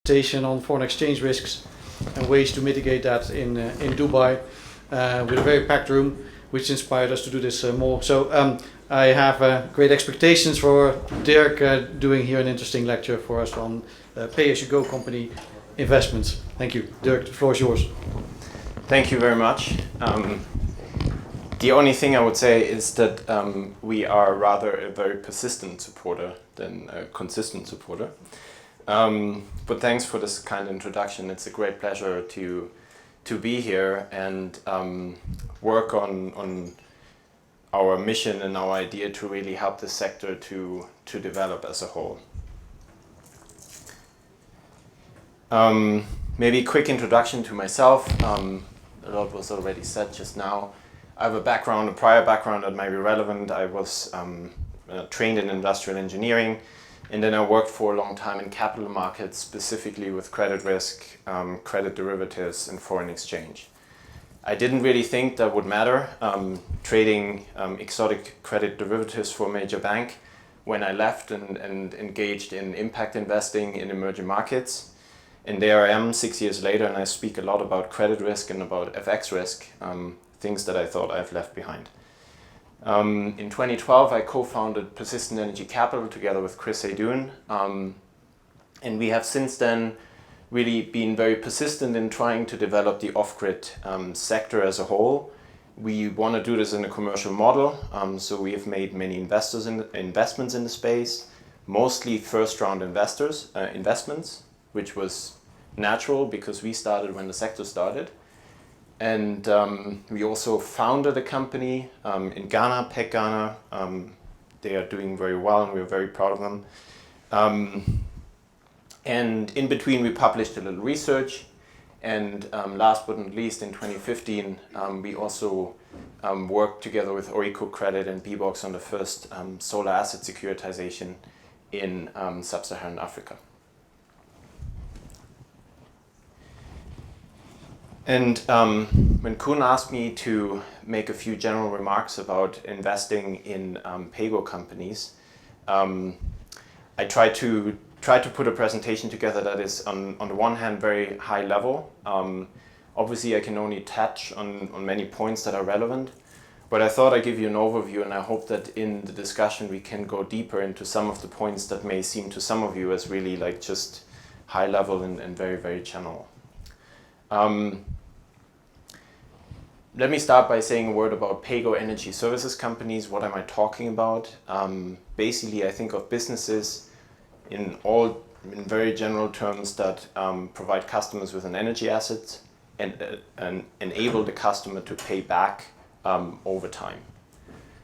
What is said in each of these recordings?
presentation on foreign exchange risks and ways to mitigate that in Dubai with a very packed room, which inspired us to do this more. So I have great expectations for Dirk doing here an interesting lecture for us on pay-as-you-go company investments. Thank you. Dirk, the floor is yours. Thank you very much. The only thing I would say is that we are rather a very persistent supporter than a consistent supporter. But thanks for this kind introduction. It's a great pleasure to be here and work on our mission and our idea to really help the sector to develop as a whole. Maybe a quick introduction to myself. A lot was already said just now. I have a prior background that might be relevant. I was trained in industrial engineering, and then I worked for a long time in capital markets, specifically with credit risk, credit derivatives, and foreign exchange. I didn't really think that would matter, trading exotic credit derivatives for a major bank, when I left and engaged in impact investing in emerging markets. And there I am 6 years later, and I speak a lot about credit risk and about FX risk, things that I thought I've left behind. In 2012, I co-founded Persistent Energy Capital together with Chris Aydun, and we have since then really been very persistent in trying to develop the off-grid sector as a whole. We want to do this in a commercial model, so we have made many investments in the space, mostly first-round investments, which was natural because we started when the sector started. And we also founded a company in Ghana, PAYG Ghana. They are doing very well and we're very proud of them. And in between we published a little research, and last but not least in 2015 we also worked together with Orico Credit and BBOX on the first solar asset securitization in sub-Saharan Africa. And when Kuhn asked me to make a few general remarks about investing in PAYG companies, I tried to put a presentation together that is on the one hand very high level. Obviously I can only touch on many points that are relevant, but I thought I'd give you an overview, and I hope that in the discussion we can go deeper into some of the points that may seem to some of you as really like just high level and very, very general. Let me start by saying a word about PAYG energy services companies. What am I talking about? Basically, I think of businesses in very general terms that provide customers with an energy asset and enable the customer to pay back over time.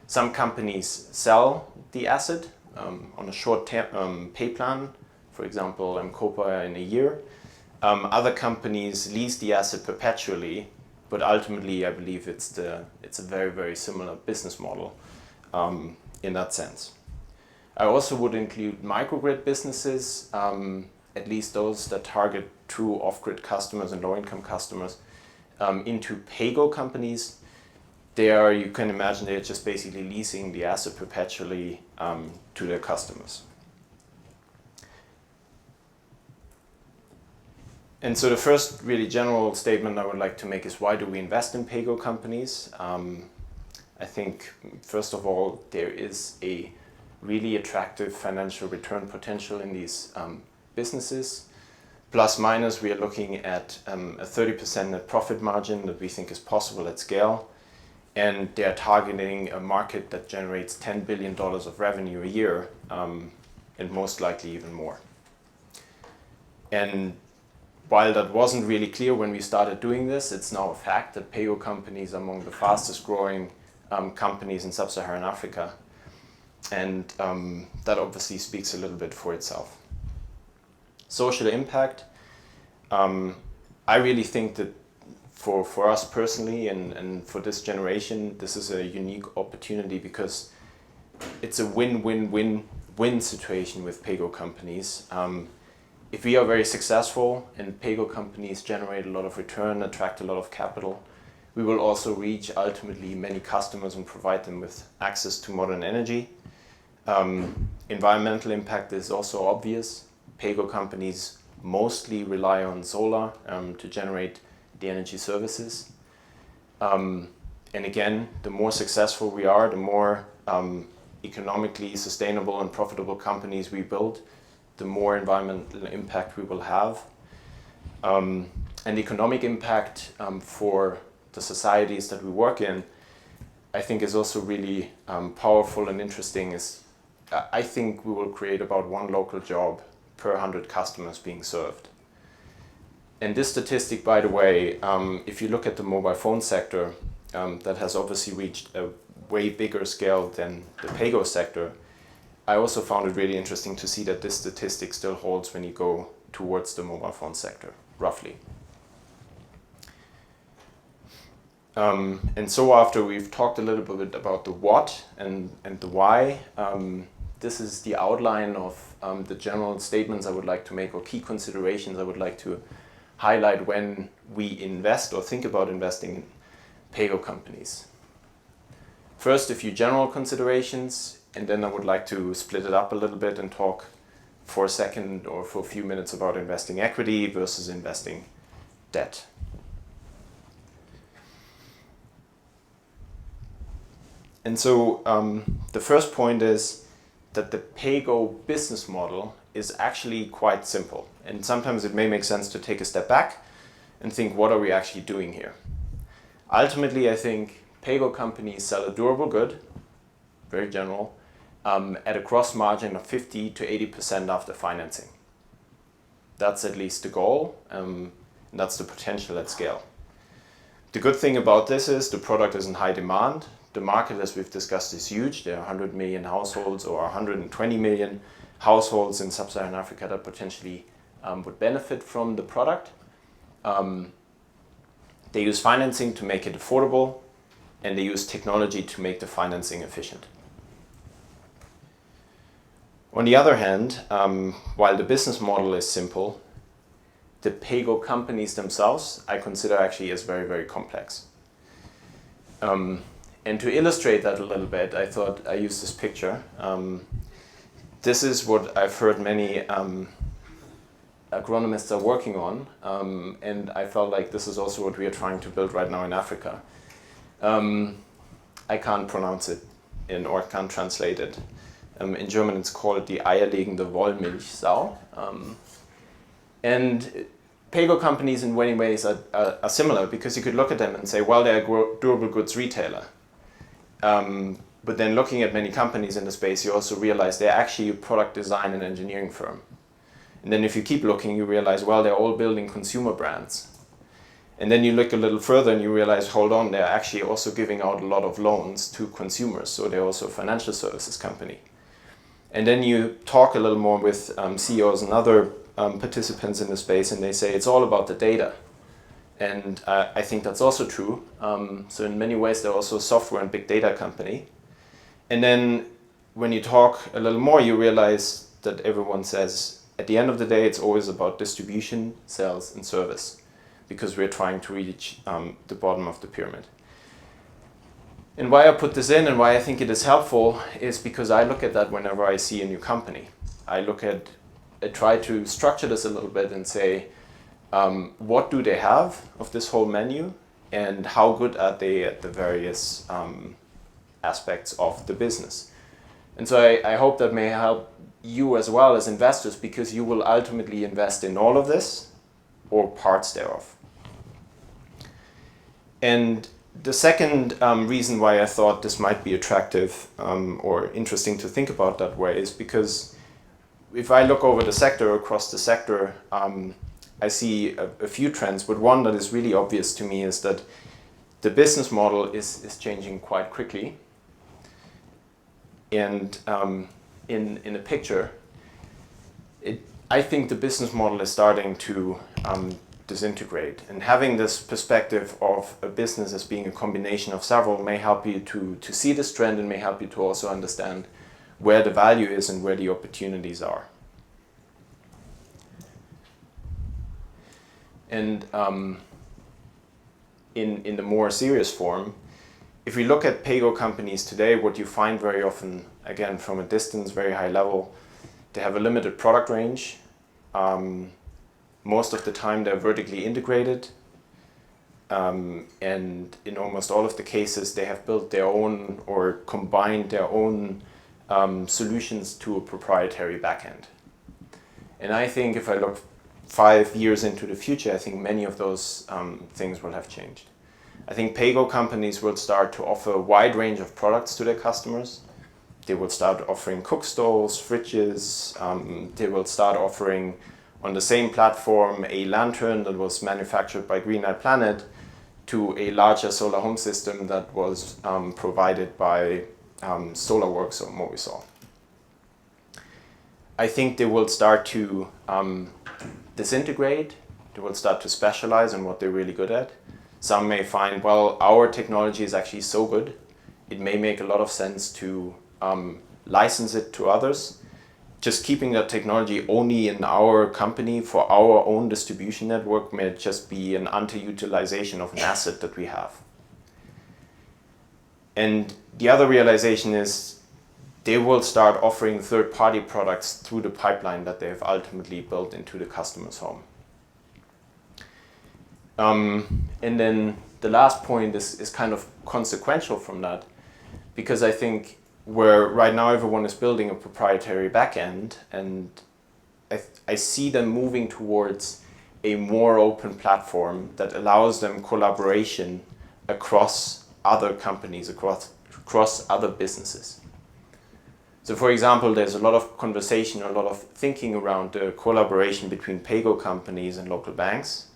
Some companies sell the asset on a short-term pay plan, for example, Copa in a year. Other companies lease the asset perpetually, but ultimately I believe it's a very, very similar business model in that sense. I also would include microgrid businesses, at least those that target true off-grid customers and low-income customers, into PAYG companies. There you can imagine they're just basically leasing the asset perpetually to their customers. And so the first really general statement I would like to make is, why do we invest in PAYG companies? I think, first of all, there is a really attractive financial return potential in these businesses. Plus minus, we are looking at a 30% net profit margin that we think is possible at scale. And they are targeting a market that generates $10 billion of revenue a year, and most likely even more. And while that wasn't really clear when we started doing this, it's now a fact that PAYG companies are among the fastest growing companies in sub-Saharan Africa. And that obviously speaks a little bit for itself. Social impact. I really think that for us personally and for this generation, this is a unique opportunity because it's a win-win-win-win situation with PAYG companies. If we are very successful and PAYG companies generate a lot of return, attract a lot of capital, we will also reach ultimately many customers and provide them with access to modern energy. Environmental impact is also obvious. PAYG companies mostly rely on solar to generate the energy services. And again, the more successful we are, the more economically sustainable and profitable companies we build, the more environmental impact we will have. And economic impact for the societies that we work in, I think is also really powerful and interesting. I think we will create about 1 local job per 100 customers being served. And this statistic, by the way, if you look at the mobile phone sector, that has obviously reached a way bigger scale than the PAYG sector, I also found it really interesting to see that this statistic still holds when you go towards the mobile phone sector, roughly. And so after we've talked a little bit about the what and the why, this is the outline of the general statements I would like to make, or key considerations I would like to highlight when we invest or think about investing in PAYG companies. First, a few general considerations, and then I would like to split it up a little bit and talk for a second or for a few minutes about investing equity versus investing debt. And so the first point is that the PAYG business model is actually quite simple. And sometimes it may make sense to take a step back and think, what are we actually doing here? Ultimately, I think PAYG companies sell a durable good, very general, at a gross margin of 50 to 80% after financing. That's at least the goal, and that's the potential at scale. The good thing about this is the product is in high demand. The market, as we've discussed, is huge. There are 100 million households or 120 million households in sub-Saharan Africa that potentially would benefit from the product. They use financing to make it affordable, and they use technology to make the financing efficient. On the other hand, while the business model is simple, the PAYG companies themselves I consider actually as very, very complex. And to illustrate that a little bit, I thought I use this picture. This is what I've heard many agronomists are working on, and I felt like this is also what we are trying to build right now in Africa. I can't pronounce it or can't translate it. In German it's called die eierlegende Wollmilchsau. And PAYG companies in many ways are similar, because you could look at them and say, well, they're a durable goods retailer. But then looking at many companies in the space, you also realize they're actually a product design and engineering firm. And then if you keep looking, you realize, well, they're all building consumer brands. And then you look a little further and you realize, hold on, they're actually also giving out a lot of loans to consumers. So they're also a financial services company. And then you talk a little more with CEOs and other participants in the space, and they say it's all about the data. And I think that's also true. So in many ways, they're also a software and big data company. And then when you talk a little more, you realize that everyone says, at the end of the day, it's always about distribution, sales, and service, because we're trying to reach the bottom of the pyramid. And why I put this in and why I think it is helpful is because I look at that whenever I see a new company. I try to structure this a little bit and say, what do they have of this whole menu, and how good are they at the various aspects of the business? And so I hope that may help you as well as investors, because you will ultimately invest in all of this or parts thereof. And the second reason why I thought this might be attractive or interesting to think about that way is because if I look over the sector, across the sector, I see a few trends, but one that is really obvious to me is that the business model is changing quite quickly. And in a picture, I think the business model is starting to disintegrate. And having this perspective of a business as being a combination of several may help you to see this trend, and may help you to also understand where the value is and where the opportunities are. And in the more serious form, if we look at PAYG companies today, what you find very often, again, from a distance, very high level, they have a limited product range. Most of the time they're vertically integrated, and in almost all of the cases they have built their own or combined their own solutions to a proprietary backend. And I think if I look 5 years into the future, I think many of those things will have changed. I think PAYG companies will start to offer a wide range of products to their customers. They will start offering cook stoves, fridges. They will start offering on the same platform a lantern that was manufactured by Greenlight Planet to a larger solar home system that was provided by SolarWorks or Movisol. I think they will start to disintegrate. They will start to specialize in what they're really good at. Some may find, well, our technology is actually so good, it may make a lot of sense to license it to others. Just keeping that technology only in our company for our own distribution network may just be an underutilization of an asset that we have. And the other realization is they will start offering third-party products through the pipeline that they have ultimately built into the customer's home. And then the last point is kind of consequential from that, because I think where right now everyone is building a proprietary backend, and I see them moving towards a more open platform that allows them collaboration across other companies, across other businesses. So for example, there's a lot of conversation, a lot of thinking around the collaboration between PAYG companies and local banks.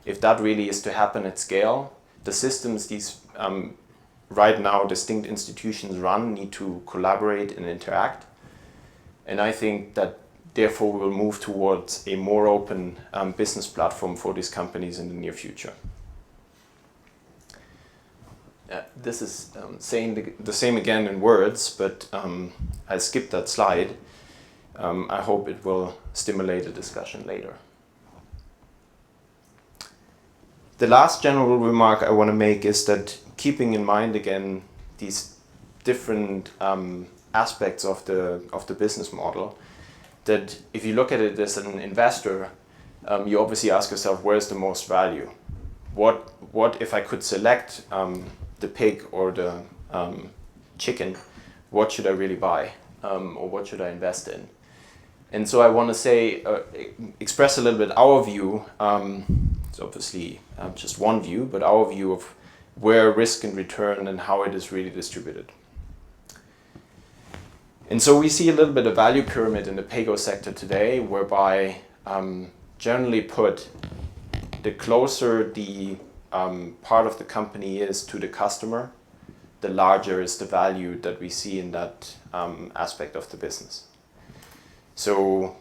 If that really is to happen at scale, the systems these right now distinct institutions run need to collaborate and interact. And I think that therefore we'll move towards a more open business platform for these companies in the near future. This is saying the same again in words, but I skipped that slide. I hope it will stimulate a discussion later. The last general remark I want to make is that keeping in mind again these different aspects of the business model, that if you look at it as an investor, you obviously ask yourself, where's the most value? What if I could select the pig or the chicken, what should I really buy, or what should I invest in? And so I want to say, express a little bit our view. It's obviously just one view, but our view of where risk and return and how it is really distributed. And so we see a little bit of value pyramid in the PAYG sector today, whereby generally put, the closer the part of the company is to the customer, the larger is the value that we see in that aspect of the business. So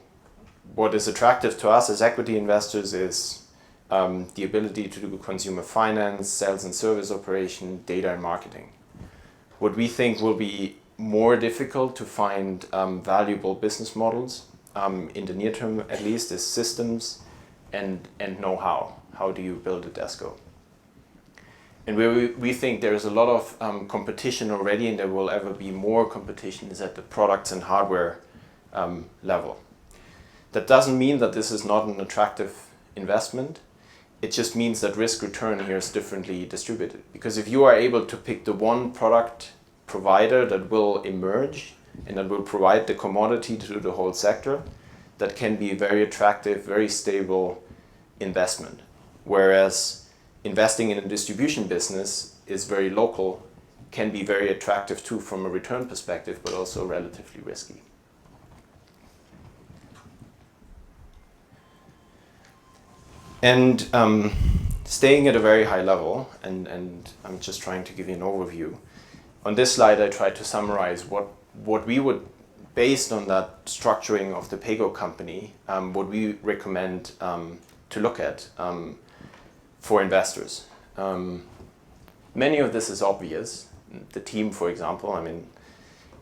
what is attractive to us as equity investors is the ability to do consumer finance, sales and service operation, data and marketing. What we think will be more difficult to find valuable business models in the near term at least is systems and know-how. How do you build a Desco? And where we think there is a lot of competition already, and there will ever be more competition, is at the products and hardware level. That doesn't mean that this is not an attractive investment. It just means that risk return here is differently distributed. Because if you are able to pick the one product provider that will emerge and that will provide the commodity to the whole sector, that can be a very attractive, very stable investment. Whereas investing in a distribution business is very local, can be very attractive too from a return perspective, but also relatively risky. And staying at a very high level, and I'm just trying to give you an overview. On this slide, I tried to summarize what we would, based on that structuring of the PAYG company, what we recommend to look at for investors. Many of this is obvious. The team, for example, I mean,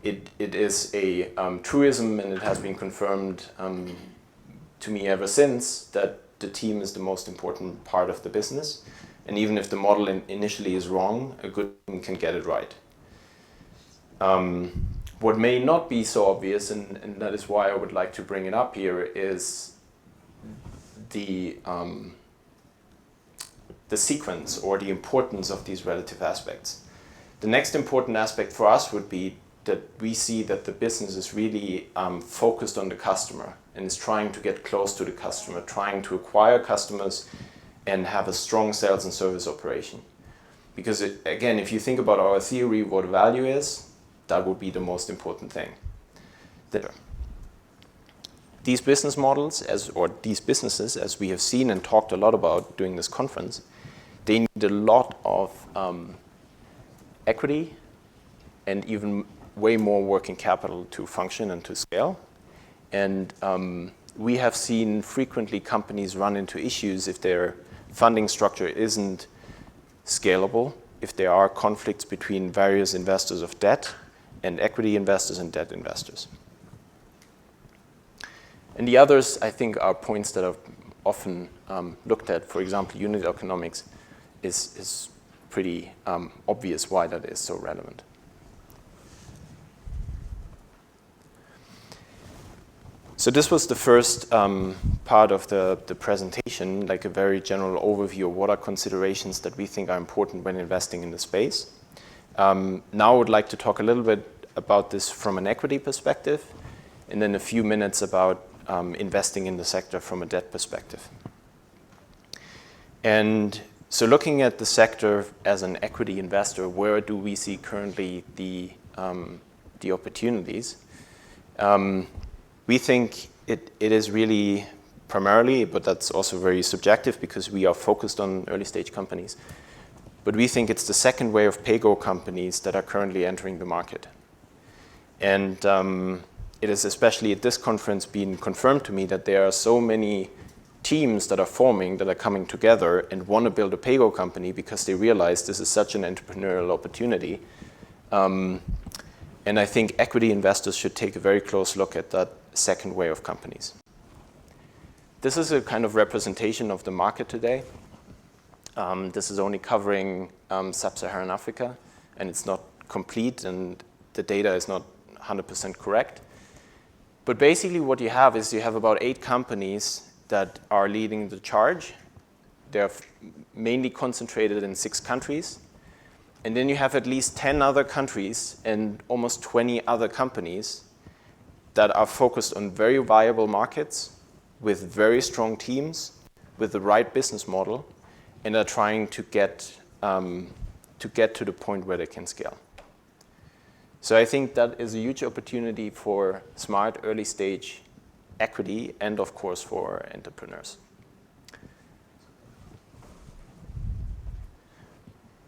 it is a truism, and it has been confirmed to me ever since that the team is the most important part of the business. And even if the model initially is wrong, a good team can get it right. What may not be so obvious, and that is why I would like to bring it up here, is the sequence or the importance of these relative aspects. The next important aspect for us would be that we see that the business is really focused on the customer and is trying to get close to the customer, trying to acquire customers and have a strong sales and service operation. Because again, if you think about our theory, what value is, that would be the most important thing. These business models, or these businesses, as we have seen and talked a lot about during this conference, they need a lot of equity and even way more working capital to function and to scale. And we have seen frequently companies run into issues if their funding structure isn't scalable, if there are conflicts between various investors of debt and equity investors and debt investors. And the others, I think, are points that are often looked at. For example, unit economics is pretty obvious why that is so relevant. So this was the first part of the presentation, like a very general overview of what are considerations that we think are important when investing in the space. Now I would like to talk a little bit about this from an equity perspective, and then a few minutes about investing in the sector from a debt perspective. And so looking at the sector as an equity investor, where do we see currently the opportunities? We think it is really primarily, but that's also very subjective because we are focused on early stage companies. But we think it's the second wave of PAYG companies that are currently entering the market. And it is especially at this conference been confirmed to me that there are so many teams that are forming, that are coming together and want to build a PAYG company because they realize this is such an entrepreneurial opportunity. And I think equity investors should take a very close look at that second wave of companies. This is a kind of representation of the market today. This is only covering sub-Saharan Africa, and it's not complete, and the data is not 100% correct. But basically what you have is you have about 8 companies that are leading the charge. They're mainly concentrated in 6 countries. And then you have at least 10 other countries and almost 20 other companies that are focused on very viable markets with very strong teams, with the right business model, and are trying to get to the point where they can scale. So I think that is a huge opportunity for smart early stage equity and of course for entrepreneurs.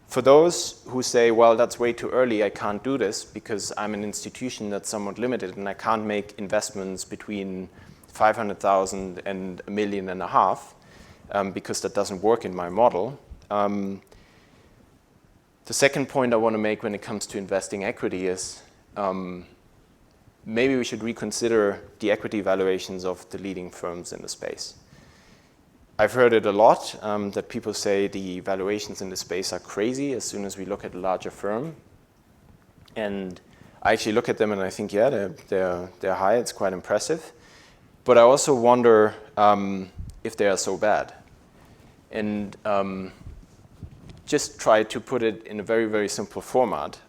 For those who say, well, that's way too early, I can't do this because I'm an institution that's somewhat limited and I can't make investments between 500,000 and $1.5 million because that doesn't work in my model. The second point I want to make when it comes to investing equity is maybe we should reconsider the equity valuations of the leading firms in the space. I've heard it a lot that people say the valuations in the space are crazy as soon as we look at a larger firm. And I actually look at them and I think, yeah, they're high, it's quite impressive. But I also wonder if they are so bad. And just try to put it in a very, very simple format.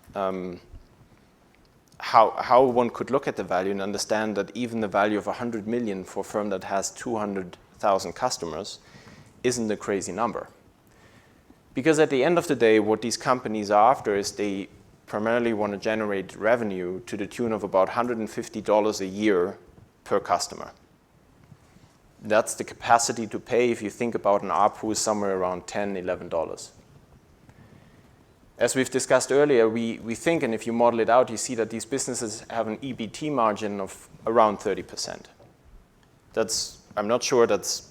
How one could look at the value and understand that even the value of 100 million for a firm that has 200,000 customers isn't a crazy number. Because at the end of the day, what these companies are after is they primarily want to generate revenue to the tune of about $150 a year per customer. That's the capacity to pay if you think about an ARPU somewhere around $10, $11. As we've discussed earlier, we think, and if you model it out, you see that these businesses have an EBT margin of around 30%. I'm not sure that's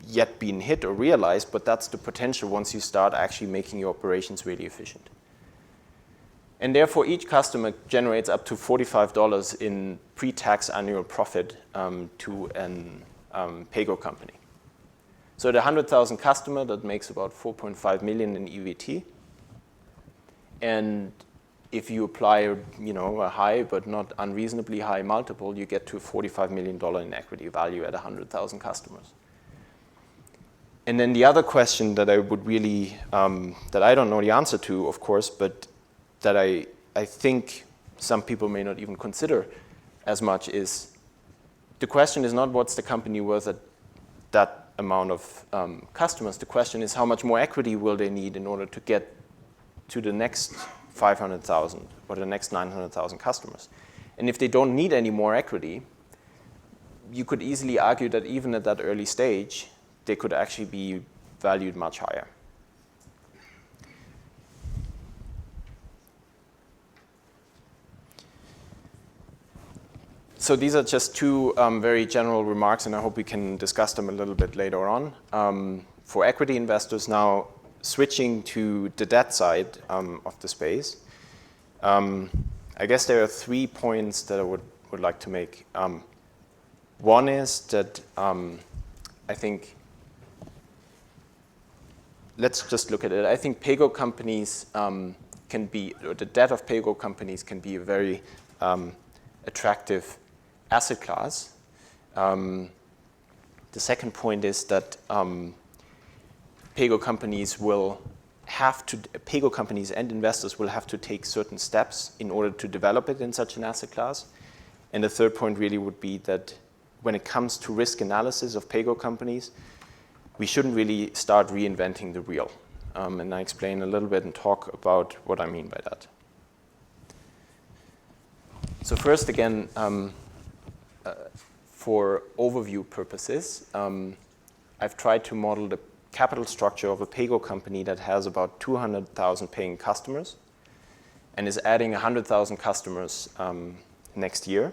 yet been hit or realized, but that's the potential once you start actually making your operations really efficient. And therefore, each customer generates up to $45 in pre-tax annual profit to an PAYG company. So the 100,000 customer, that makes about 4.5 million in EBT. And if you apply a high but not unreasonably high multiple, you get to $45 million in equity value at 100,000 customers. And then the other question that I would really, that I don't know the answer to, of course, but that I think some people may not even consider as much is, the question is not what's the company worth at that amount of customers. The question is how much more equity will they need in order to get to the next 500,000 or the next 900,000 customers. And if they don't need any more equity, you could easily argue that even at that early stage, they could actually be valued much higher. So these are just two very general remarks, and I hope we can discuss them a little bit later on. For equity investors now, switching to the debt side of the space, I guess there are 3 points that I would like to make. One is that I think, let's just look at it. I think PAYG companies can be, or the debt of PAYG companies can be a very attractive asset class. The second point is that PAYG companies will have to, PAYG companies and investors will have to take certain steps in order to develop it in such an asset class. And the third point really would be that when it comes to risk analysis of PAYG companies, we shouldn't really start reinventing the wheel. And I explain a little bit and talk about what I mean by that. So first, again, for overview purposes, I've tried to model the capital structure of a PAYG company that has about 200,000 paying customers and is adding 100,000 customers next year.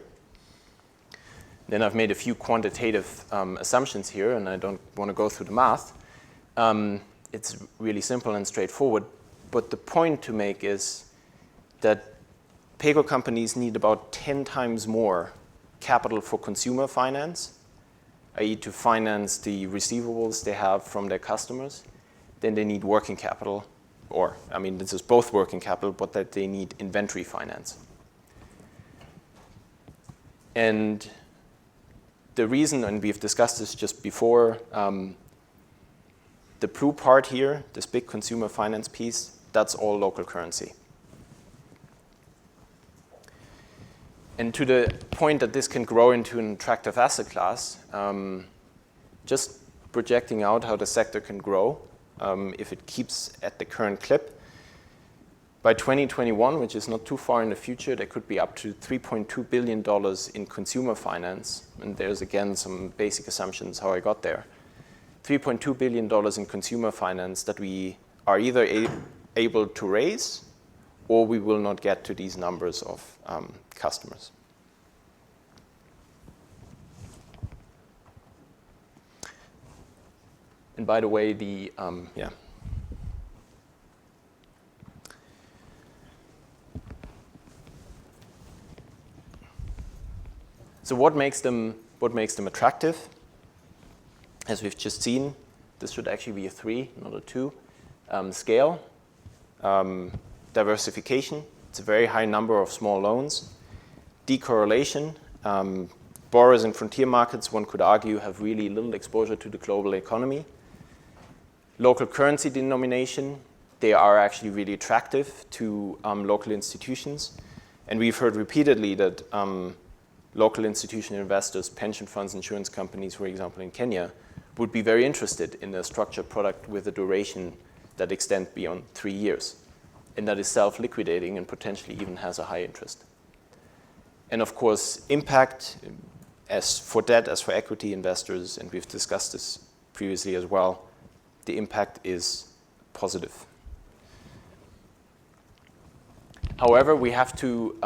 Then I've made a few quantitative assumptions here, and I don't want to go through the math. It's really simple and straightforward. But the point to make is that PAYG companies need about 10 times more capital for consumer finance, i.e. to finance the receivables they have from their customers, then they need working capital, or, I mean, this is both working capital, but that they need inventory finance. And the reason, and we've discussed this just before, the blue part here, this big consumer finance piece, that's all local currency. And to the point that this can grow into an attractive asset class, just projecting out how the sector can grow if it keeps at the current clip. By 2021, which is not too far in the future, there could be up to $3.2 billion in consumer finance. And there's, again, some basic assumptions how I got there. $3.2 billion in consumer finance that we are either able to raise or we will not get to these numbers of customers. And by the way, the, yeah. So what makes them attractive? As we've just seen, this should actually be a 3, not a 2. Scale, diversification, it's a very high number of small loans. Decorrelation, borrowers in frontier markets, one could argue, have really little exposure to the global economy. Local currency denomination, they are actually really attractive to local institutions. And we've heard repeatedly that local institutional investors, pension funds, insurance companies, for example, in Kenya, would be very interested in a structured product with a duration that extends beyond 3 years, and that is self-liquidating and potentially even has a high interest. And of course, impact, as for debt, as for equity investors, and we've discussed this previously as well, the impact is positive. However, we have to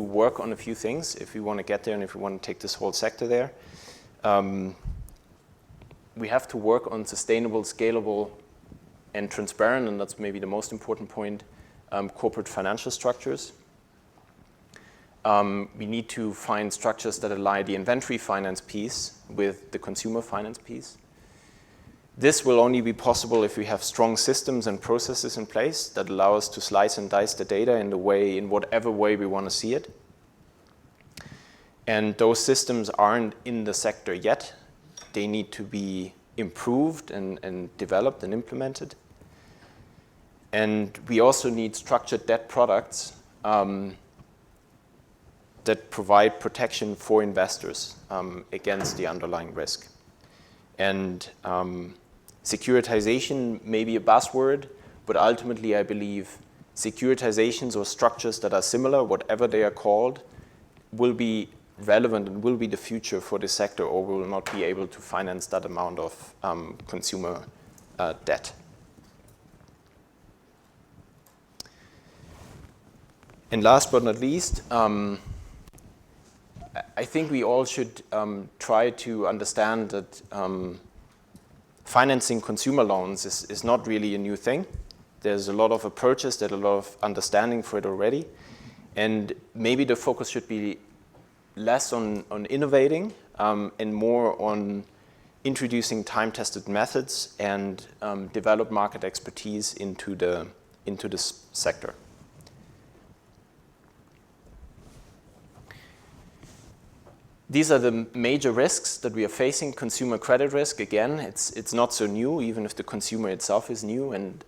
work on a few things if we want to get there and if we want to take this whole sector there. We have to work on sustainable, scalable, and transparent, and that's maybe the most important point, corporate financial structures. We need to find structures that align the inventory finance piece with the consumer finance piece. This will only be possible if we have strong systems and processes in place that allow us to slice and dice the data in whatever way we want to see it. And those systems aren't in the sector yet. They need to be improved and developed and implemented. And we also need structured debt products that provide protection for investors against the underlying risk. And securitization may be a buzzword, but ultimately I believe securitizations or structures that are similar, whatever they are called, will be relevant and will be the future for the sector, or will not be able to finance that amount of consumer debt. And last but not least, I think we all should try to understand that financing consumer loans is not really a new thing. There's a lot of approaches, there's a lot of understanding for it already. And maybe the focus should be less on innovating and more on introducing time-tested methods and develop market expertise into this sector. These are the major risks that we are facing. Consumer credit risk, again, it's not so new, even if the consumer itself is new and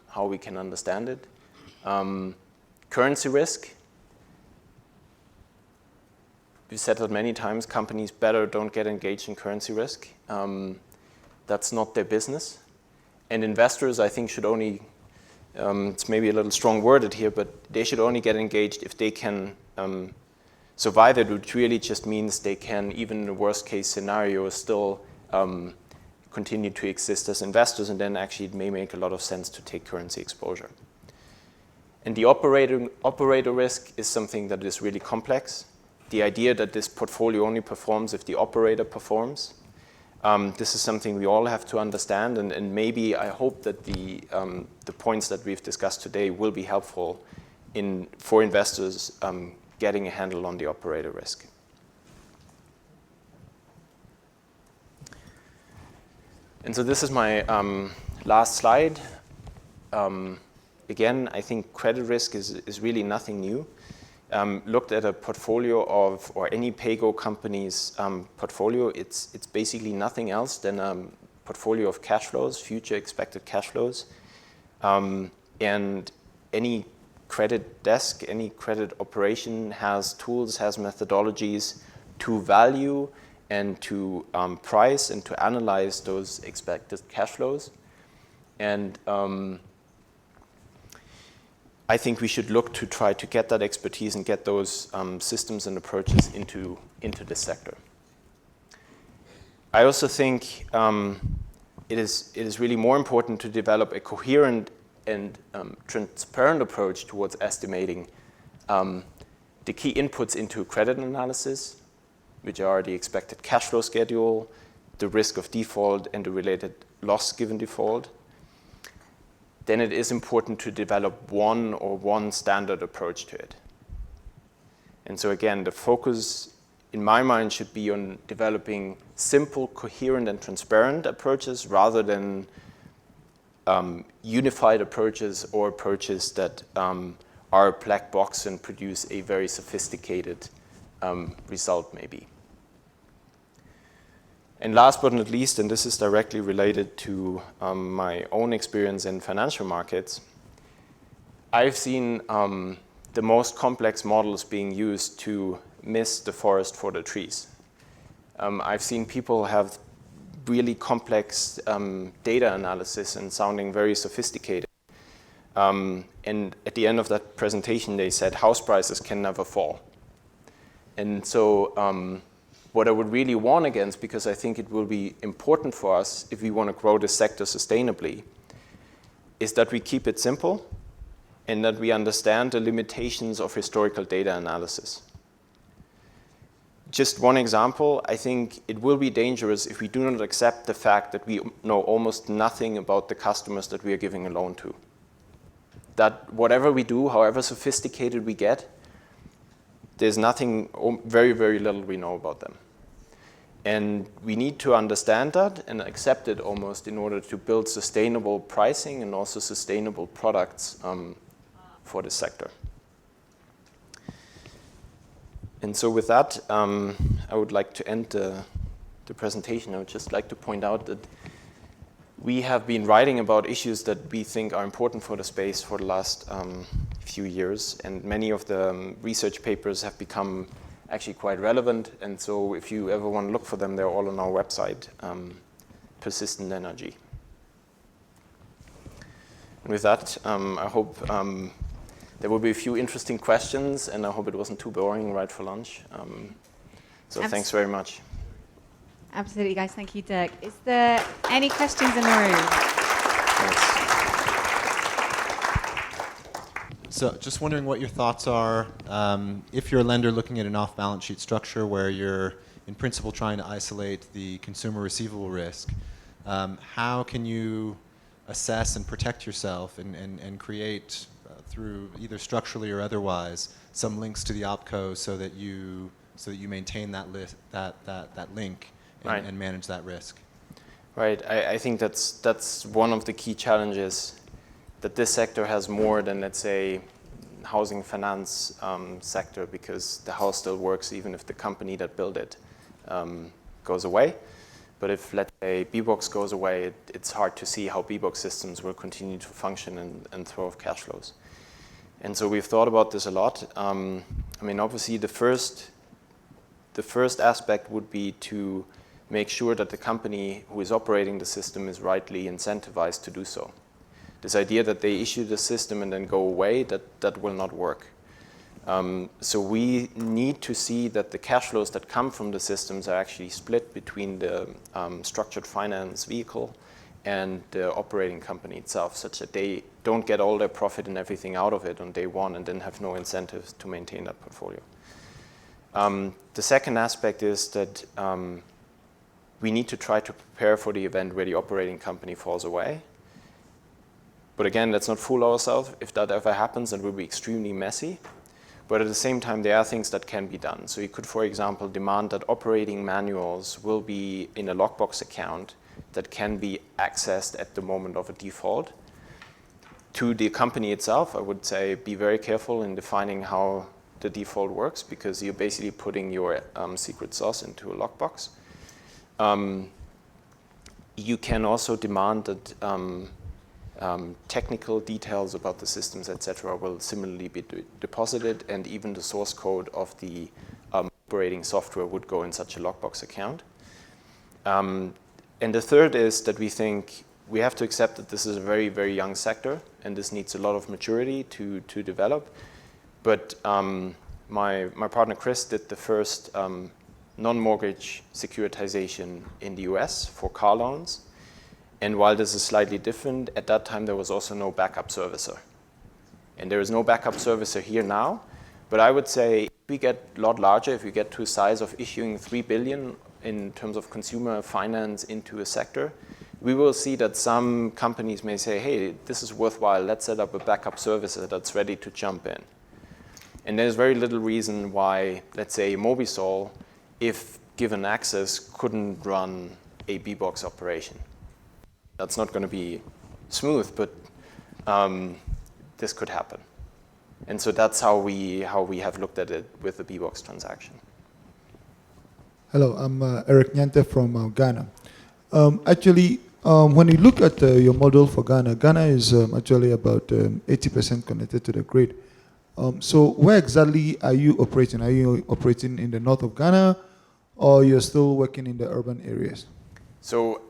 how we can understand it. Currency risk. We've said that many times, companies better don't get engaged in currency risk. That's not their business. And investors, I think, should only, it's maybe a little strong worded here, but they should only get engaged if they can survive it, which really just means they can, even in the worst case scenario, still continue to exist as investors, and then actually it may make a lot of sense to take currency exposure. And the operator risk is something that is really complex. The idea that this portfolio only performs if the operator performs. This is something we all have to understand, and maybe I hope that the points that we've discussed today will be helpful for investors getting a handle on the operator risk. And so this is my last slide. Again, I think credit risk is really nothing new. Looked at a portfolio of, or any PAYG company's portfolio, it's basically nothing else than a portfolio of cash flows, future expected cash flows. And any credit desk, any credit operation has tools, has methodologies to value and to price and to analyze those expected cash flows. And I think we should look to try to get that expertise and get those systems and approaches into this sector. I also think it is really more important to develop a coherent and transparent approach towards estimating the key inputs into credit analysis, which are the expected cash flow schedule, the risk of default, and the related loss given default. Then it is important to develop one standard approach to it. And so again, the focus in my mind should be on developing simple, coherent, and transparent approaches rather than unified approaches or approaches that are a black box and produce a very sophisticated result maybe. And last but not least, and this is directly related to my own experience in financial markets, I've seen the most complex models being used to miss the forest for the trees. I've seen people have really complex data analysis and sounding very sophisticated. And at the end of that presentation, they said house prices can never fall. And so what I would really warn against, because I think it will be important for us if we want to grow this sector sustainably, is that we keep it simple and that we understand the limitations of historical data analysis. Just one example, I think it will be dangerous if we do not accept the fact that we know almost nothing about the customers that we are giving a loan to. That whatever we do, however sophisticated we get, there's nothing, very, very little we know about them. And we need to understand that and accept it almost in order to build sustainable pricing and also sustainable products for the sector. And so with that, I would like to end the presentation. I would just like to point out that we have been writing about issues that we think are important for the space for the last few years, and many of the research papers have become actually quite relevant, and so if you ever want to look for them, they're all on our website, Persistent Energy. And with that, I hope there will be a few interesting questions, and I hope it wasn't too boring right for lunch. So thanks very much. Absolutely, guys. Thank you, Dirk. Is there any questions in the room? Thanks. So just wondering what your thoughts are if you're a lender looking at an off-balance sheet structure where you're in principle trying to isolate the consumer receivable risk, how can you assess and protect yourself and create through either structurally or otherwise some links to the opco so that you maintain that link Right. and manage that risk? Right. I think that's one of the key challenges, that this sector has more than, let's say, housing finance sector, because the house still works even if the company that built it goes away. But if, let's say, B-Box goes away, it's hard to see how B-Box systems will continue to function and throw off cash flows. And so we've thought about this a lot. I mean, obviously, the first aspect would be to make sure that the company who is operating the system is rightly incentivized to do so. This idea that they issue the system and then go away, that will not work. So we need to see that the cash flows that come from the systems are actually split between the structured finance vehicle and the operating company itself, such that they don't get all their profit and everything out of it on day one and then have no incentives to maintain that portfolio. The second aspect is that we need to try to prepare for the event where the operating company falls away. But again, let's not fool ourselves. If that ever happens, it will be extremely messy. But at the same time, there are things that can be done. So you could, for example, demand that operating manuals will be in a lockbox account that can be accessed at the moment of a default. To the company itself, I would say be very careful in defining how the default works, because you're basically putting your secret sauce into a lockbox. You can also demand that technical details about the systems, etc., will similarly be deposited, and even the source code of the operating software would go in such a lockbox account. And the third is that we think we have to accept that this is a very, very young sector, and this needs a lot of maturity to develop. But my partner Chris did the first non-mortgage securitization in the US for car loans. And while this is slightly different, at that time there was also no backup servicer. And there is no backup servicer here now. But I would say if we get a lot larger, if we get to a size of issuing 3 billion in terms of consumer finance into a sector, we will see that some companies may say, hey, this is worthwhile, let's set up a backup servicer that's ready to jump in. And there's very little reason why, let's say, Mobisol, if given access, couldn't run a B-Box operation. That's not going to be smooth, but this could happen. And so that's how we have looked at it with the B-Box transaction. Hello, I'm Eric Nyante from Ghana. Actually, when you look at your model for Ghana, Ghana is actually about 80% connected to the grid. So where exactly are you operating? Are you operating in the north of Ghana, or you're still working in the urban areas? So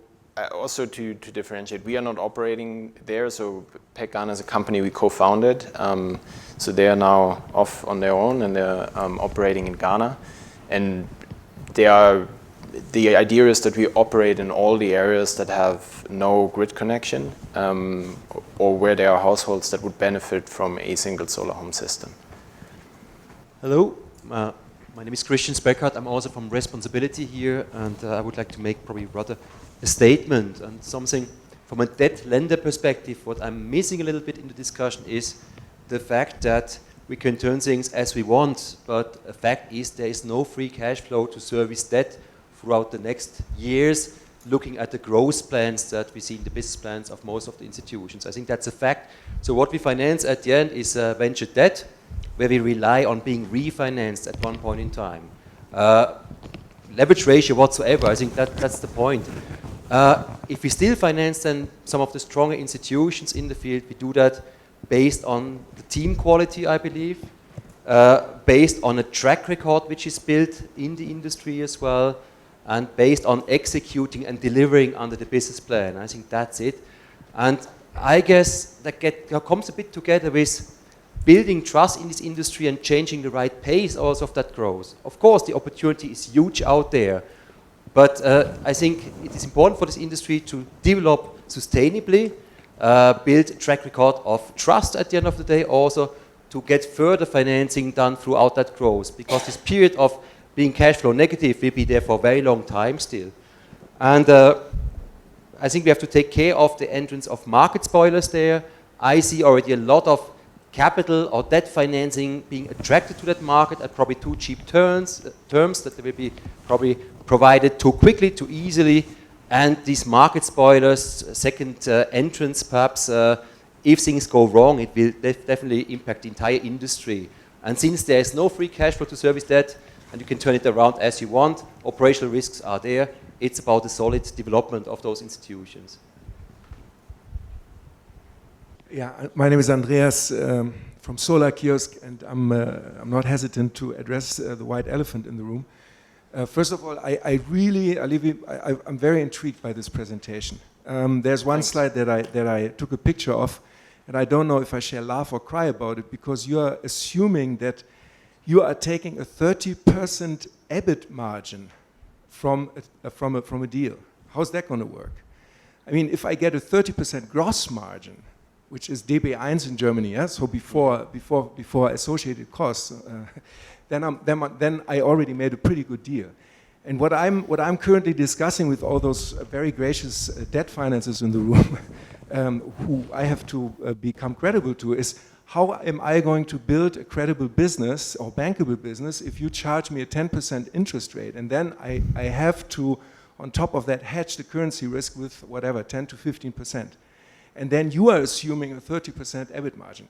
also to differentiate, we are not operating there. So PAYG Ghana is a company we co-founded. So they are now off on their own, and they're operating in Ghana. And the idea is that we operate in all the areas that have no grid connection, or where there are households that would benefit from a single solar home system. Hello, my name is Christian Speckhardt. I'm also from Responsibility here, and I would like to make probably rather a statement and something from a debt lender perspective. What I'm missing a little bit in the discussion is the fact that we can turn things as we want, but the fact is there is no free cash flow to service debt throughout the next years, looking at the growth plans that we see in the business plans of most of the institutions. I think that's a fact. So what we finance at the end is venture debt, where we rely on being refinanced at one point in time. Leverage ratio whatsoever, I think that's the point. If we still finance then some of the stronger institutions in the field, we do that based on the team quality, I believe, based on a track record which is built in the industry as well, and based on executing and delivering under the business plan. I think that's it. And I guess that comes a bit together with building trust in this industry and changing the right pace also of that growth. Of course, the opportunity is huge out there, but I think it is important for this industry to develop sustainably, build a track record of trust at the end of the day, also to get further financing done throughout that growth, because this period of being cash flow negative will be there for a very long time still. And I think we have to take care of the entrance of market spoilers there. I see already a lot of capital or debt financing being attracted to that market at probably too cheap terms that they will be probably provided too quickly, too easily. And these market spoilers, second entrance perhaps, if things go wrong, it will definitely impact the entire industry. And since there is no free cash flow to service that, and you can turn it around as you want, operational risks are there. It's about the solid development of those institutions. Yeah, my name is Andreas from Solar Kiosk, and I'm not hesitant to address the white elephant in the room. First of all, I'm very intrigued by this presentation. There's one slide that I took a picture of, and I don't know if I shall laugh or cry about it, because you are assuming that you are taking a 30% EBIT margin from a deal. How's that going to work? I mean, if I get a 30% gross margin, which is DB1 in Germany, yeah? So before associated costs, then I already made a pretty good deal. And what I'm currently discussing with all those very gracious debt financiers in the room, who I have to become credible to, is how am I going to build a credible business or bankable business if you charge me a 10% interest rate, and then I have to, on top of that, hedge the currency risk with whatever, 10 to 15%. And then you are assuming a 30% EBIT margin.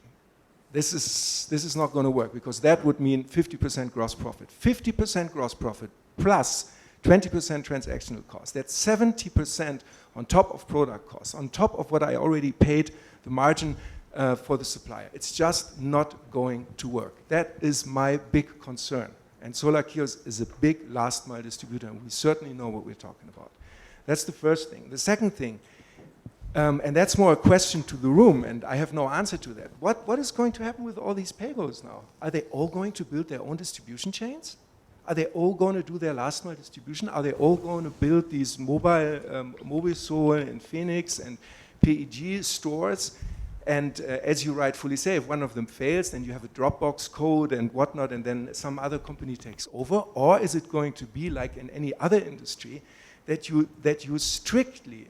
This is not going to work, because that would mean 50% gross profit. 50% gross profit plus 20% transactional cost. That's 70% on top of product costs, on top of what I already paid the margin for the supplier. It's just not going to work. That is my big concern. And Solar Kiosk is a big last mile distributor, and we certainly know what we're talking about. That's the first thing. The second thing, and that's more a question to the room, and I have no answer to that. What is going to happen with all these payables now? Are they all going to build their own distribution chains? Are they all going to do their last mile distribution? Are they all going to build these Mobisol and Phoenix and PAYG stores? And as you rightfully say, if one of them fails, then you have a Dropbox code and whatnot, and then some other company takes over? Or is it going to be like in any other industry that you strictly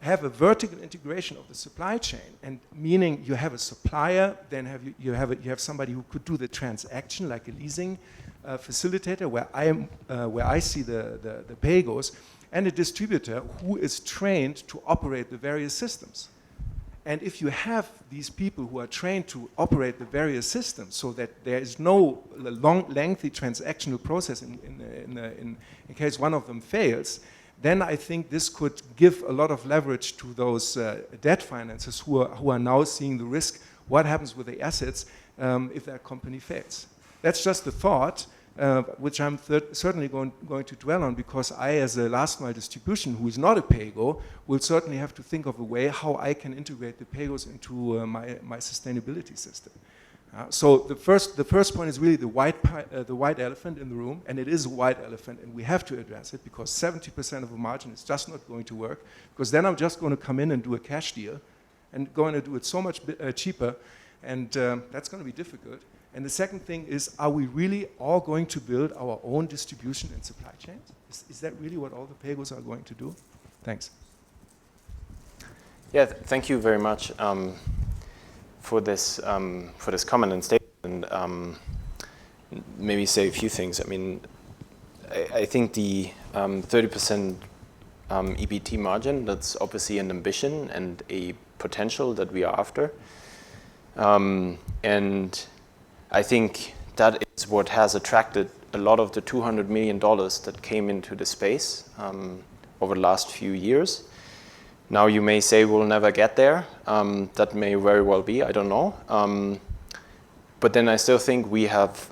have a vertical integration of the supply chain, and meaning you have a supplier, then you have somebody who could do the transaction, like a leasing facilitator, where I see the PAYGs, and a distributor who is trained to operate the various systems. And if you have these people who are trained to operate the various systems, so that there is no long, lengthy transactional process in case one of them fails, then I think this could give a lot of leverage to those debt financiers who are now seeing the risk. What happens with the assets if that company fails? That's just a thought, which I'm certainly going to dwell on, because I, as a last mile distribution who is not a PAYGO, will certainly have to think of a way how I can integrate the PAYGOs into my sustainability system. So the first point is really the white elephant in the room, and it is a white elephant, and we have to address it, because 70% of a margin is just not going to work, because then I'm just going to come in and do a cash deal and going to do it so much cheaper, and that's going to be difficult. And the second thing is, are we really all going to build our own distribution and supply chains? Is that really what all the PAYGOs are going to do? Thanks. Yeah, thank you very much for this comment and statement, and maybe say a few things. I mean, I think the 30% EBT margin, that's obviously an ambition and a potential that we are after. And I think that is what has attracted a lot of the $200 million that came into the space. over the last few years. Now you may say we'll never get there. That may very well be, I don't know. But then I still think we have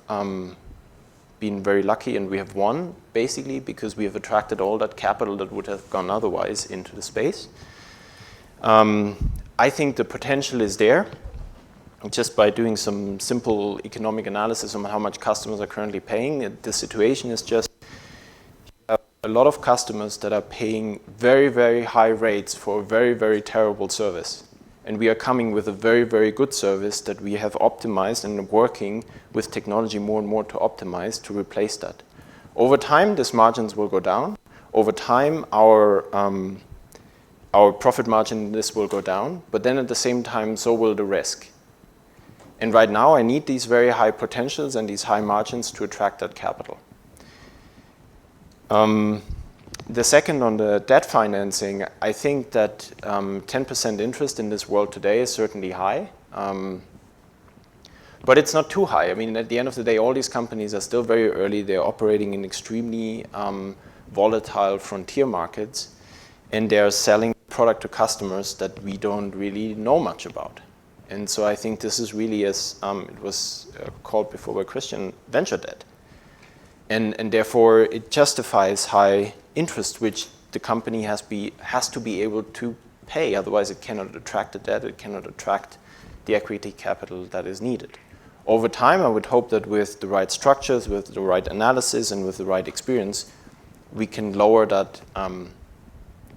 been very lucky and we have won, basically, because we have attracted all that capital that would have gone otherwise into the space. I think the potential is there, just by doing some simple economic analysis on how much customers are currently paying. The situation is just a lot of customers that are paying very, very high rates for a very, very terrible service. And we are coming with a very, very good service that we have optimized and working with technology more and more to optimize to replace that. Over time, these margins will go down. Over time, our profit margin in this will go down. But then at the same time, so will the risk. And right now, I need these very high potentials and these high margins to attract that capital. The second, on the debt financing, I think that 10% interest in this world today is certainly high. But it's not too high. I mean, at the end of the day, all these companies are still very early. They're operating in extremely volatile frontier markets. And they're selling product to customers that we don't really know much about. And so I think this is really, as it was called before by Christian, venture debt. And therefore, it justifies high interest, which the company has to be able to pay. Otherwise, it cannot attract the debt. It cannot attract the equity capital that is needed. Over time, I would hope that with the right structures, with the right analysis, and with the right experience, we can lower that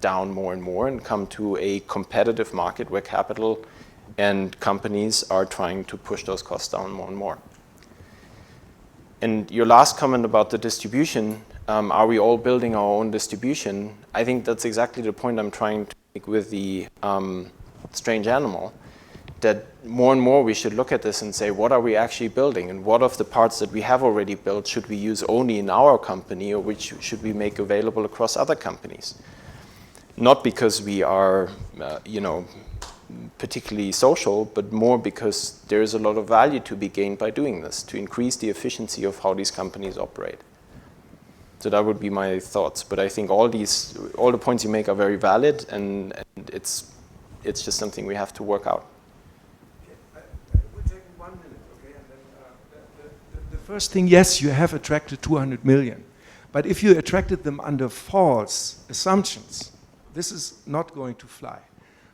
down more and more and come to a competitive market where capital and companies are trying to push those costs down more and more. And your last comment about the distribution, are we all building our own distribution? I think that's exactly the point I'm trying to make with the strange animal, that more and more we should look at this and say, what are we actually building? And what of the parts that we have already built should we use only in our company, or which should we make available across other companies? Not because we are, particularly social, but more because there is a lot of value to be gained by doing this, to increase the efficiency of how these companies operate. So that would be my thoughts. But I think all the points you make are very valid, and it's just something we have to work out. We'll take 1 minute, okay? And then the first thing, yes, you have attracted 200 million. But if you attracted them under false assumptions, this is not going to fly.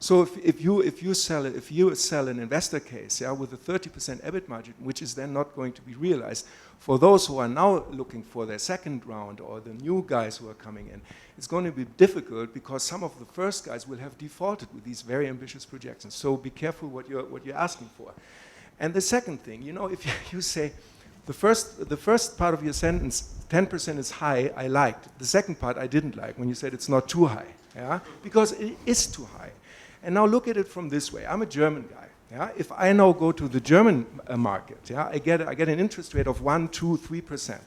So if you sell an investor case, with a 30% EBIT margin, which is then not going to be realized, for those who are now looking for their second round or the new guys who are coming in, it's going to be difficult because some of the first guys will have defaulted with these very ambitious projections. So be careful what you're asking for. And the second thing, if you say the first part of your sentence, 10% is high, I liked. The second part I didn't like when you said it's not too high, because it is too high. And now look at it from this way. I'm a German guy. If I now go to the German market, I get an interest rate of 1%, 2%, 3%.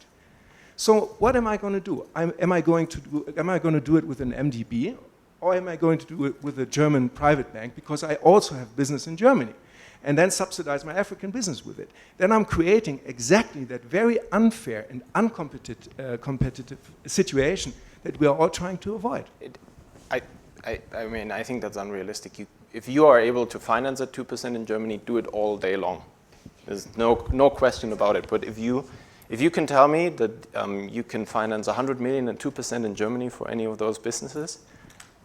So what am I going to do? Am I going to do it with an MDB, or am I going to do it with a German private bank, because I also have business in Germany, and then subsidize my African business with it? Then I'm creating exactly that very unfair and uncompetitive situation that we are all trying to avoid. I mean, I think that's unrealistic. If you are able to finance at 2% in Germany, do it all day long. There's no question about it. But if you can tell me that you can finance 100 million at 2% in Germany for any of those businesses,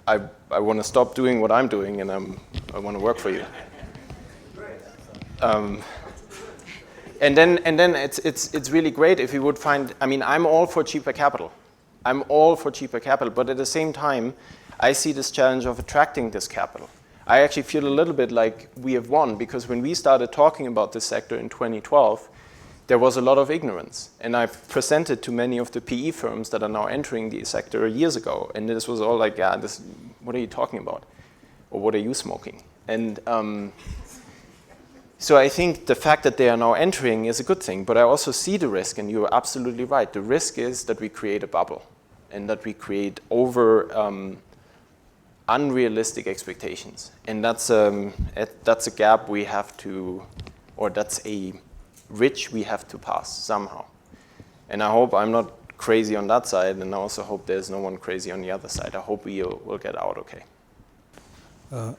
I want to stop doing what I'm doing, and I want to work for you. And then it's really great if you would find. I mean, I'm all for cheaper capital. But at the same time, I see this challenge of attracting this capital. I actually feel a little bit like we have won, because when we started talking about this sector in 2012, there was a lot of ignorance. And I presented to many of the PE firms that are now entering the sector years ago. And this was all like, what are you talking about? Or what are you smoking? And so I think the fact that they are now entering is a good thing. But I also see the risk, and you're absolutely right. The risk is that we create a bubble, and that we create unrealistic expectations, and that's a gap we have to, or that's a bridge we have to pass somehow. And I hope I'm not crazy on that side, and I also hope there's no one crazy on the other side. I hope we will get out okay.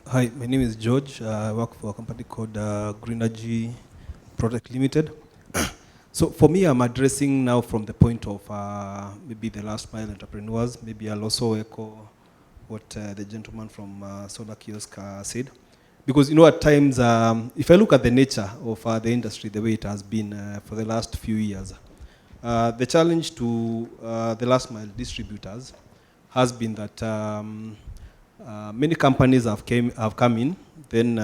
Hi, my name is George. I work for a company called Greenergy Product Limited. So for me, I'm addressing now from the point of maybe the last mile entrepreneurs. Maybe I'll also echo what the gentleman from Solar Kiosk said. Because, you know, at times, if I look at the nature of the industry, the way it has been for the last few years, the challenge to the last mile distributors has been that many companies have come in, then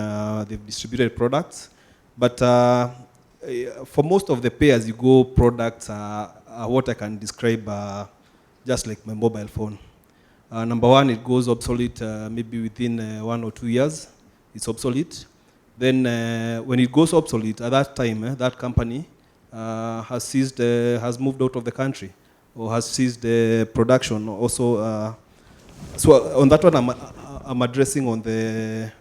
they've distributed products, but for most of the pay-as-you-go products are what I can describe just like my mobile phone. Number one, it goes obsolete maybe within 1 or 2 years. It's obsolete. Then when it goes obsolete, at that time, that company has moved out of the country or has ceased the production. Also, so on that one, I'm addressing on the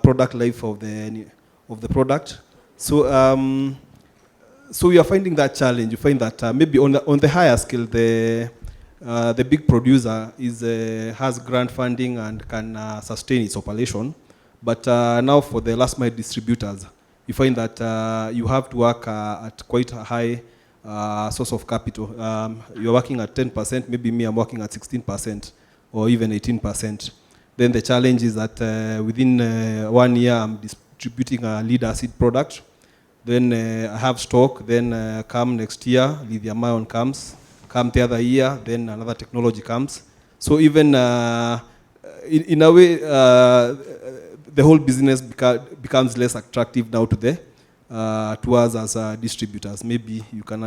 product life of the product. So so we are finding that challenge. You find that maybe on the higher scale, the big producer has grant funding and can sustain its operation. But now for the last mile distributors, you find that you have to work at quite a high source of capital. You're working at 10%, maybe me, I'm working at 16% or even 18%. Then the challenge is that within 1 year, I'm distributing a lead acid product. Then I have stock, then come next year, lithium ion comes. Come the other year, then another technology comes. So even in a way, the whole business becomes less attractive now to us as distributors. Maybe you can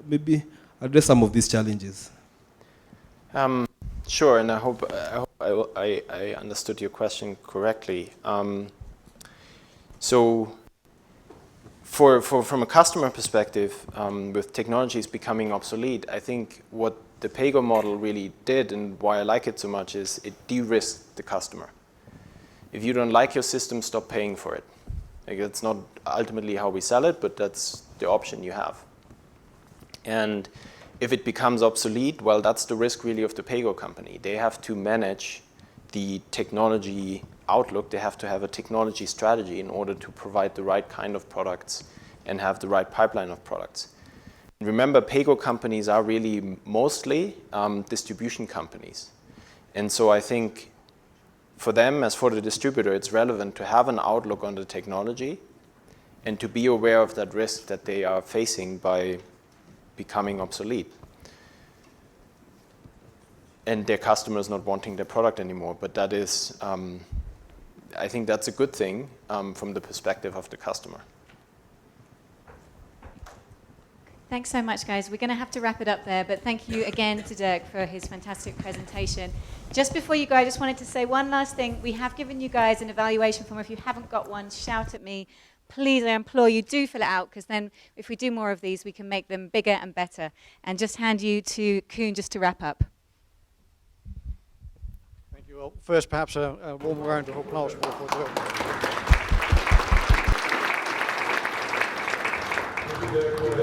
maybe address some of these challenges. Sure, and I hope I understood your question correctly. So from a customer perspective, with technologies becoming obsolete, I think what the PAYG model really did and why I like it so much is it de-risked the customer. If you don't like your system, stop paying for it. Like, it's not ultimately how we sell it, but that's the option you have. And if it becomes obsolete, well, that's the risk really of the PAYG company. They have to manage the technology outlook. They have to have a technology strategy in order to provide the right kind of products and have the right pipeline of products. Remember, PAYG companies are really mostly distribution companies. And so I think for them, as for the distributor, it's relevant to have an outlook on the technology and to be aware of that risk that they are facing by becoming obsolete. And their customers not wanting their product anymore. But that is, I think that's a good thing from the perspective of the customer. Thanks so much, guys. We're going to have to wrap it up there, but thank you again to Dirk for his fantastic presentation. Just before you go, I just wanted to say one last thing. We have given you guys an evaluation form. If you haven't got one, shout at me. Please, I implore you, do fill it out, because then if we do more of these, we can make them bigger and better. And just hand you to Koen just to wrap up. Thank you. Well, first, perhaps a warm round of applause for Dirk. Thank you, Dirk.